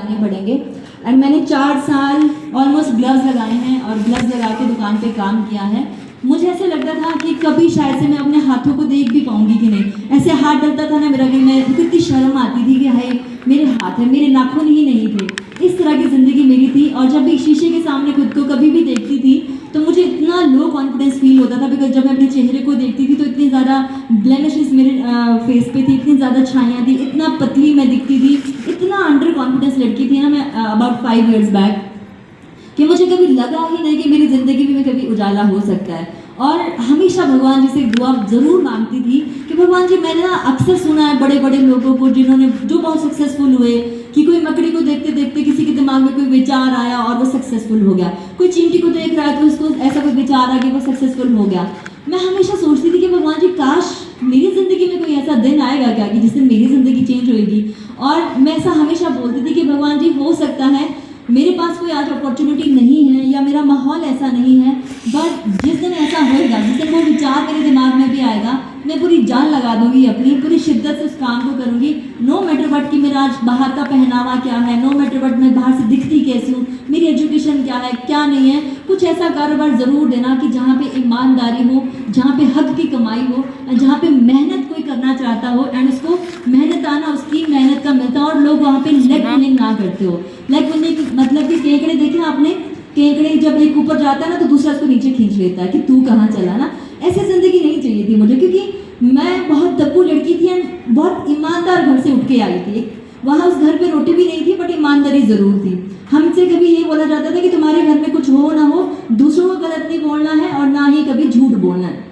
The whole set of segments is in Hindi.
लगाने पड़ेंगे। एंड मैंने 4 साल ऑलमोस्ट ग्लव्स लगाए हैं और ग्लव्स लगा के दुकान पे काम किया है। मुझे ऐसे लगता था कि कभी शायद से मैं अपने हाथों को देख भी पाऊंगी कि नहीं। ऐसे हाथ डलता था ना मेरा कि मैं इतनी शर्म आती थी कि हाय मेरे हाथ है, मेरे नाखून ही नहीं थे। इस तरह की ज़िंदगी मेरी थी। और जब भी शीशे के सामने खुद को कभी भी देखती थी तो मुझे इतना लो कॉन्फिडेंस फील होता था, बिकॉज जब मैं अपने चेहरे को देखती थी तो इतनी ज़्यादा ब्लेमिशेस मेरे फेस पे थी, इतनी ज़्यादा छाइयाँ थी, इतना पतली मैं दिखती थी, इतना अंडर कॉन्फिडेंस लड़की थी ना मैं अबाउट 5 years बैक, कि मुझे कभी लगा ही नहीं कि मेरी ज़िंदगी में कभी उजाला हो सकता है। और हमेशा भगवान जी से दुआ ज़रूर मांगती थी कि भगवान जी, मैंने ना अक्सर सुना है बड़े बड़े लोगों को जिन्होंने जो बहुत सक्सेसफुल हुए कि कोई मकड़ी को देखते देखते किसी के दिमाग में कोई विचार आया और वो सक्सेसफुल हो गया, कोई चींटी को देख रहा है तो उसको ऐसा कोई विचार आ कि वो सक्सेसफुल हो गया। मैं हमेशा सोचती थी कि भगवान जी, काश मेरी ज़िंदगी में कोई ऐसा दिन आएगा क्या कि जिससे मेरी ज़िंदगी चेंज होएगी। और मैं ऐसा हमेशा बोलती थी कि भगवान जी, हो सकता है मेरे पास कोई आज अपॉर्चुनिटी नहीं है या मेरा माहौल ऐसा नहीं है, बट जिस दिन ऐसा होएगा, जिस दिन वो विचार मेरे दिमाग में भी आएगा, मैं पूरी जान लगा दूंगी, अपनी पूरी शिद्दत से उस काम को करूंगी। नो मैटर वट कि मेरा आज बाहर का पहनावा क्या है, नो मैटर वट मैं बाहर से दिखती कैसी हूँ, मेरी एजुकेशन क्या है क्या नहीं है, कुछ ऐसा कारोबार ज़रूर देना कि जहाँ पे ईमानदारी हो, जहाँ पे हक की कमाई हो, जहाँ पे मेहनत कोई करना चाहता हो एंड उसको मेहनत आना उसकी मेहनत का मिलता हो और लोग वहाँ पे लेग विनिंग ना करते हो। लेग विनिंग मतलब कि केकड़े देखे आपने, केकड़े जब एक ऊपर जाता है ना तो दूसरा उसको नीचे खींच लेता है कि तू कहाँ चला ना। ऐसी ज़िंदगी नहीं चाहिए थी मुझे, क्योंकि मैं बहुत दब्बू लड़की थी एंड बहुत ईमानदार घर से उठ के आई थी। वहाँ उस घर पे रोटी भी नहीं थी बट ईमानदारी ज़रूर थी। हमसे कभी ये बोला जाता था कि तुम्हारे घर में कुछ हो ना हो, दूसरों को गलत नहीं बोलना है और ना ही कभी झूठ बोलना है,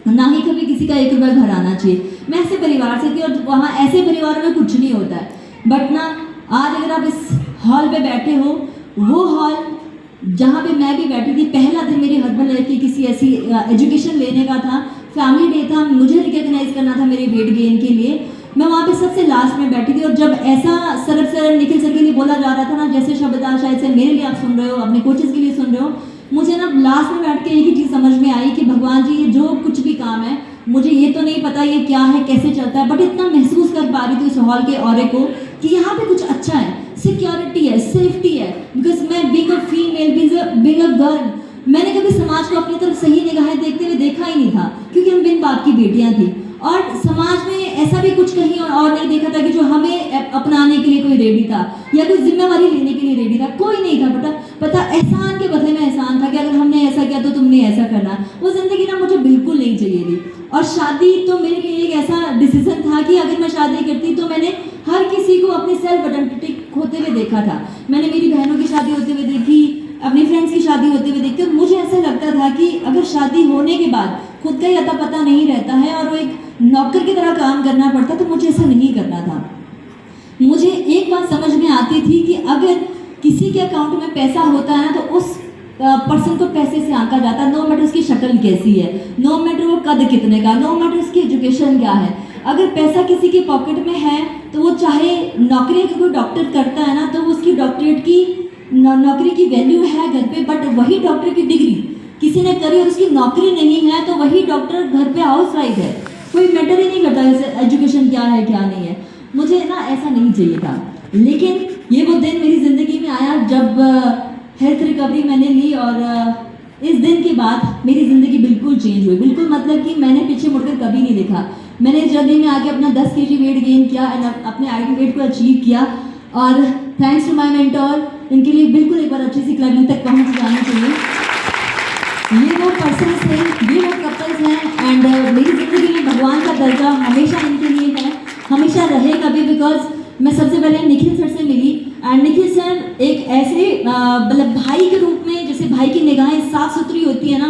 ना ही कभी किसी का 1 रुपया घर आना चाहिए। मैं ऐसे परिवार से थी और वहाँ ऐसे परिवार में कुछ नहीं होता है। बट ना आज अगर आप इस हॉल पे बैठे हो, वो हॉल जहाँ पे मैं भी बैठी थी, पहला दिन मेरी हस्बैंड लाइफ की किसी ऐसी एजुकेशन लेने का था, फैमिली डे था, मुझे रिकॉग्नाइज करना था मेरे वेट गेन के लिए। मैं वहाँ पे सबसे लास्ट में बैठी थी और जब ऐसा सरब सर निखिल सर के लिए बोला जा रहा था ना, जैसे शब्द शायद से मेरे लिए आप सुन रहे हो, अपने कोचेस के लिए सुन रहे हो, मुझे ना लास्ट में बैठ के एक ही चीज़ समझ में आई कि भगवान जी, ये जो कुछ भी काम है, मुझे ये तो नहीं पता ये क्या है कैसे चलता है, बट इतना महसूस कर पा रही थी उस हॉल के ऑरे को कि यहाँ पे कुछ अच्छा है, सिक्योरिटी है, सेफ्टी है। बिकॉज मैं being a female, being a girl, मैंने कभी समाज को अपनी तरफ सही निगाहें देखते हुए देखा ही नहीं था, क्योंकि हम बिन बाप की बेटियां थी। और समाज में ऐसा भी कुछ कहीं और नहीं देखा था कि जो हमें अपनाने के लिए कोई रेडी था या कोई जिम्मेवारी लेने के लिए रेडी था, कोई नहीं था। पता एहसान के बदले में एहसान था कि अगर हमने ऐसा किया तो तुमने ऐसा करना। वो जिंदगी ना मुझे बिल्कुल नहीं चाहिए थी। और शादी तो मेरे लिए एक ऐसा डिसीजन था कि अगर मैं शादी करती तो मैंने हर किसी को अपनी सेल्फ आइडेंटिटी खोते हुए देखा था। मैंने मेरी बहनों की शादी होते हुए देखी, अपनी फ्रेंड्स की शादी होते हुए देखी, और मुझे ऐसा लगता था कि अगर शादी होने के बाद खुद का ही अता पता नहीं रहता है और वो एक नौकर की तरह काम करना पड़ता, तो मुझे ऐसा नहीं करना था। मुझे एक बात समझ में आती थी कि अगर किसी के अकाउंट में पैसा होता है ना तो उस पर्सन को पैसे से आंका जाता है, नो मैटर उसकी शक्ल कैसी है, नो मैटर वो कद कितने का, नो मैटर उसकी एजुकेशन क्या है। अगर पैसा किसी के पॉकेट में है तो वो चाहे नौकरी अगर कोई डॉक्टर करता है ना तो उसकी डॉक्टरेट की नौकरी की वैल्यू है घर पे, बट वही डॉक्टर की डिग्री किसी ने करी और उसकी नौकरी नहीं है तो वही डॉक्टर घर पे हाउस वाइफ है, कोई मैटर ही नहीं करता एजुकेशन क्या है क्या नहीं है। मुझे ना ऐसा नहीं चाहिए था। लेकिन ये वो दिन मेरी ज़िंदगी में आया जब हेल्थ रिकवरी मैंने ली और इस दिन के बाद मेरी ज़िंदगी बिल्कुल चेंज हुई। बिल्कुल मतलब कि मैंने पीछे मुड़कर कभी नहीं देखा। मैंने इस जर्नी में आके अपना 10 kg वेट गेन किया एंड अपने आइडियल वेट को अचीव किया। और थैंक्स टू माय मेंटर, इनके लिए बिल्कुल एक बार अच्छी सी क्लाइंबिंग तक पहुँच जाना चाहिए। ये वो पर्सन्स हैं, ये वो कपल्स हैं एंड मेरी ज़िंदगी में भगवान का दर्जा हमेशा इनके लिए है, हमेशा रहेगा भी। बिकॉज मैं सबसे पहले निखिल सर से मिली एंड निखिल सर एक ऐसे मतलब भाई के रूप में, जैसे भाई की निगाहें साफ सुथरी होती है ना,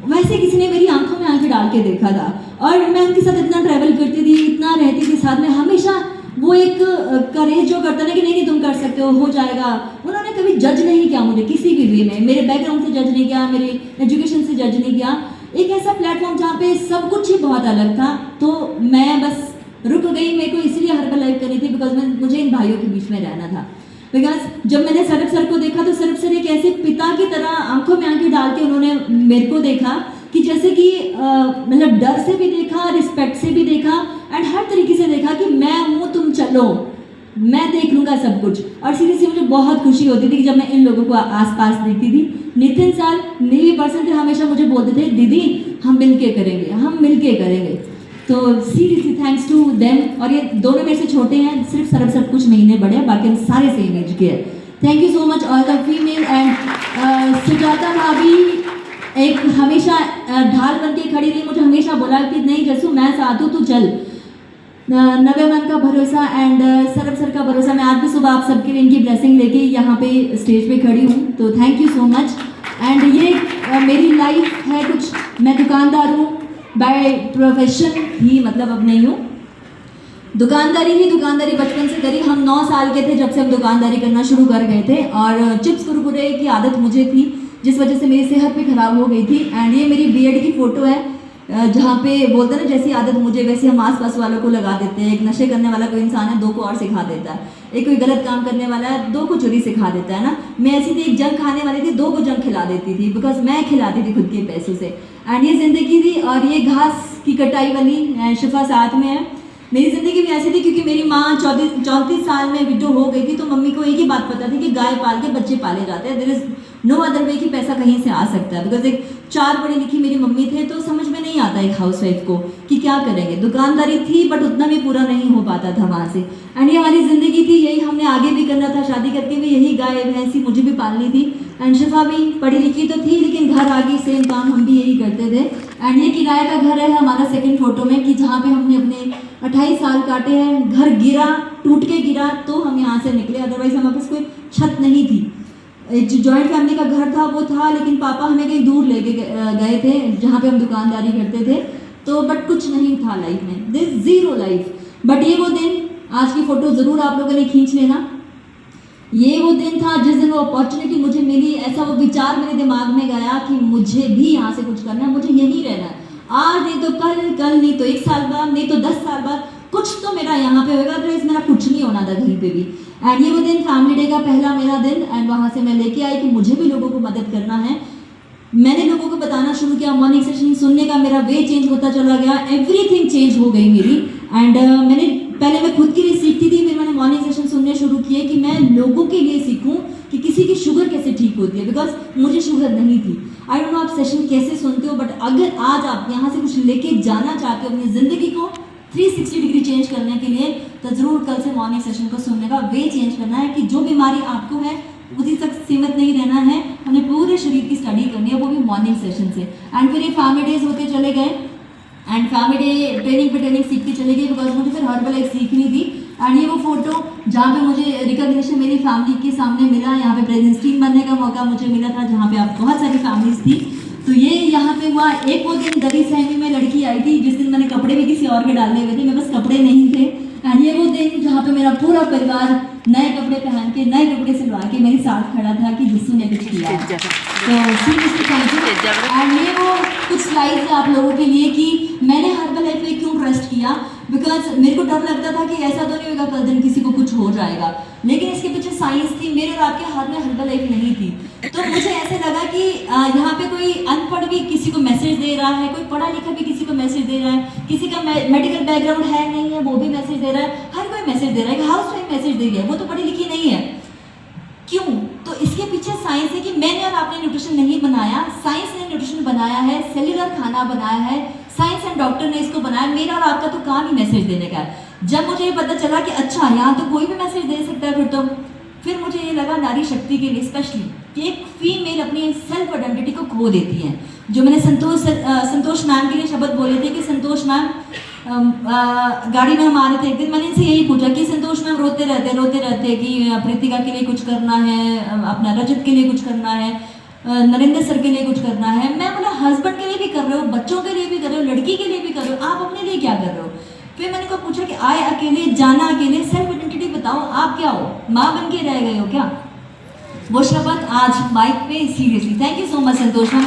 वैसे किसी ने मेरी आंखों में आंखें डाल के देखा था। और मैं उनके साथ इतना ट्रैवल करती थी, इतना रहती थी साथ में, हमेशा वो एक करेज जो करता ना कि नहीं तुम कर सकते हो जाएगा। उन्होंने कभी जज नहीं किया मुझे किसी भी वे में, मेरे बैकग्राउंड से जज नहीं किया, मेरे एजुकेशन से जज नहीं किया। एक ऐसा प्लेटफॉर्म जहाँ पे सब कुछ ही बहुत अलग था, तो मैं बस रुक गई। मेरे को इसलिए हर्बल लाइफ करनी थी बिकॉज मुझे इन भाइयों के बीच में रहना था। बिकॉज जब मैंने सरब सर को देखा तो सरब सर एक ऐसे पिता की तरह आंखों में आंखें डाल के उन्होंने मेरे को देखा कि जैसे कि मतलब डर से भी देखा, रिस्पेक्ट से भी देखा एंड हर तरीके से देखा कि मैं हूँ, तुम चलो। मैं देख लूँगा सब कुछ। और सीरियसली मुझे बहुत खुशी होती थी कि जब मैं इन लोगों को आसपास देखती थी। नितिन सर नेवी पर्सन थे, हमेशा मुझे बोलते थे दीदी हम मिलके करेंगे, हम मिलके करेंगे। तो सीरियसली थैंक्स टू देम। और ये दोनों मेरे से छोटे हैं, सिर्फ सरब सर कुछ महीने बड़े हैं, बाकी हम सारे सेम एज के हैं। Thank you so much all the female. And Sujata भाभी एक हमेशा ढाल बन के खड़ी रही, मुझे हमेशा बोला कि नहीं जसू मैं साथ हूँ, तू चल। नवे मैम का भरोसा एंड सरब सर का भरोसा, मैं आज भी सुबह आप सबके लिए इनकी ब्लेसिंग लेके यहाँ पे स्टेज पे खड़ी हूँ, तो thank you so much. And ये मेरी लाइफ है कुछ, मैं दुकानदार हूँ बाय प्रोफेशन ही, मतलब अब नहीं हूँ। दुकानदारी बचपन से करी। हम 9 साल के थे जब से हम दुकानदारी करना शुरू कर गए थे। और चिप्स कुरकुरे की आदत मुझे थी, जिस वजह से मेरी सेहत भी खराब हो गई थी। एंड ये मेरी बीएड की फ़ोटो है, जहाँ पे बोलते हैं ना जैसी आदत मुझे वैसे हम आस-पास वालों को लगा देते हैं। एक नशे करने वाला कोई इंसान है, 2 को और सिखा देता है। एक कोई गलत काम करने वाला है, 2 को चोरी सिखा देता है ना। मैं ऐसी थी, एक जंग खाने वाली थी, 2 को जंग खिला देती थी, बिकॉज मैं खिलाती थी खुद के पैसों से। एंड ये ज़िंदगी थी। और ये घास की कटाई वाली शिफा साथ में है। मेरी ज़िंदगी भी ऐसी थी क्योंकि मेरी माँ 34 साल में विडो हो गई थी, तो मम्मी को एक ही बात पता थी कि गाय पाल के बच्चे पाले जाते हैं। There is no other way कि पैसा कहीं से आ सकता है। बिकॉज एक 4 पढ़ी लिखी मेरी मम्मी थे, तो समझ में नहीं आता एक हाउसवाइफ को कि क्या करेंगे। दुकानदारी थी बट उतना भी पूरा नहीं हो पाता था वहाँ से। एंड ये हमारी ज़िंदगी थी, यही हमने आगे भी करना था। शादी करके भी यही गाय भैंसी मुझे भी पालनी थी। एंड शिफा भी पढ़ी लिखी तो थी, लेकिन घर आगे सेम काम हम भी यही करते थे। एंड ये किराए का घर है हमारा सेकंड फोटो में, कि जहाँ पे हमने अपने 28 साल काटे हैं। घर गिरा, टूट के गिरा तो हम यहाँ से निकले, अदरवाइज हमारे पास कोई छत नहीं थी। एक जॉइंट फैमिली का घर था वो था, लेकिन पापा हमें कहीं दूर लेके गए थे जहाँ पे हम दुकानदारी करते थे। तो बट कुछ नहीं था लाइफ में, दिस ज़ीरो लाइफ। बट ये वो दिन, आज की फ़ोटो ज़रूर आप लोगों ने खींच लेना। ये वो दिन था जिस दिन वो अपॉर्चुनिटी मुझे मिली, ऐसा वो विचार मेरे दिमाग में गया कि मुझे भी यहाँ से कुछ करना है, मुझे यहीं रहना है। आज नहीं तो कल, कल नहीं तो 1 साल बाद, नहीं तो 10 साल बाद, कुछ तो मेरा यहाँ पे होगा। अदरवाइज मेरा कुछ नहीं होना था कहीं पे भी। एंड ये वो दिन फैमिली डे का पहला मेरा दिन। एंड वहाँ से मैं लेके आई कि मुझे भी लोगों को मदद करना है। मैंने लोगों को बताना शुरू किया, मॉर्निंग सेशन सुनने का मेरा वे चेंज होता चला गया, एवरीथिंग चेंज हो गई मेरी। एंड पहले मैं खुद के लिए सीखती थी, फिर मैंने मॉर्निंग सेशन सुनने शुरू किए कि मैं लोगों के लिए सीखूं कि किसी की शुगर कैसे ठीक होती है। बिकॉज मुझे शुगर नहीं थी। आई डोंट नो आप सेशन कैसे सुनते हो, बट अगर आज आप यहाँ से कुछ लेके जाना चाहते हो अपनी ज़िंदगी को 360 डिग्री चेंज करने के लिए, तो ज़रूर कल से मॉर्निंग सेशन को सुनने का वे चेंज करना है कि जो बीमारी आपको है उसी तक सीमित नहीं रहना है, हमें पूरे शरीर की स्टडी करनी है, वो भी मॉर्निंग सेशन से। एंड फिर ये फैमिली डेज होते चले गए। एंड फैमिली डे ट्रेनिंग पे ट्रेनिंग सीखती चली गई, बिकॉज मुझे फिर हर्बल एक सीखनी थी। एंड ये वो फोटो जहाँ पे मुझे रिकॉग्निशन मेरी फैमिली के सामने मिला, यहाँ पे प्रेजेंस टीम बनने का मौका मुझे मिला था, जहाँ पे आप बहुत सारी फैमिलीज थी। तो ये यहाँ पे हुआ। एक वो दिन दरी सहमी में लड़की आई थी, जिस दिन मैंने कपड़े भी किसी और के डालने हुए थे, मेरे पास कपड़े नहीं थे। एंड ये वो दिन जहाँ पे मेरा पूरा परिवार नए कपड़े पहन के, नए कपड़े सिलवा के मेरे साथ खड़ा था कि जिसू ने कुछ किया। तो सीरियसली थैंक यू। एंड ये वो कुछ स्लाइड्स आप लोगों के लिए कि मैंने हर्बल लाइफ पे क्यों ट्रस्ट किया। बिकॉज मेरे को डर लगता था कि ऐसा तो नहीं होगा कल दिन किसी को कुछ हो जाएगा, लेकिन इसके पीछे साइंस थी। मेरे और आपके हाथ में हर्बल लाइफ नहीं थी। तो मुझे ऐसे लगा कि यहाँ पे कोई अनपढ़ भी किसी को मैसेज दे रहा है, कोई पढ़ा लिखा भी किसी को मैसेज दे रहा है, किसी का मेडिकल बैकग्राउंड है नहीं है वो भी मैसेज दे रहा है, हर कोई मैसेज दे रहा है। हाउस वाइफ मैसेज दे रही है, वो तो पढ़ी लिखी नहीं है। क्यों? तो इसके पीछे साइंस है कि मैंने और आपने न्यूट्रिशन नहीं बनाया, साइंस ने न्यूट्रिशन बनाया है, सेल्युलर खाना बनाया है, साइंस एंड डॉक्टर ने इसको बनाया। मेरा और आपका तो काम ही मैसेज देने का है। जब मुझे ये पता चला कि अच्छा यहाँ तो कोई भी मैसेज दे सकता है, फिर मुझे ये लगा नारी शक्ति के लिए स्पेशली कि एक फीमेल अपनी सेल्फ आइडेंटिटी को खो देती है। जो मैंने संतोष मैम के लिए शब्द बोले थे कि संतोष मैम गाड़ी में हम आ रहे थे एक दिन, मैंने इनसे यही पूछा कि संतोष मैम रोते रहते कि प्रीतिका के लिए कुछ करना है, अपना रजत के लिए कुछ करना है, नरेंद्र सर के लिए कुछ करना है। मैं बोला हस्बैंड के लिए भी कर रहे हो, बच्चों के लिए भी कर रहे हो, लड़की के लिए भी कर रहे हो, आप अपने लिए क्या कर रहे हो? फिर मैंने को पूछा कि आए अकेले जाना अकेले, सेल्फ आइडेंटिटी बताओ आप क्या हो, माँ बन के रह गए हो क्या? वो शब्द आज माइक पे seriously. Thank you so much Santosh ma'am.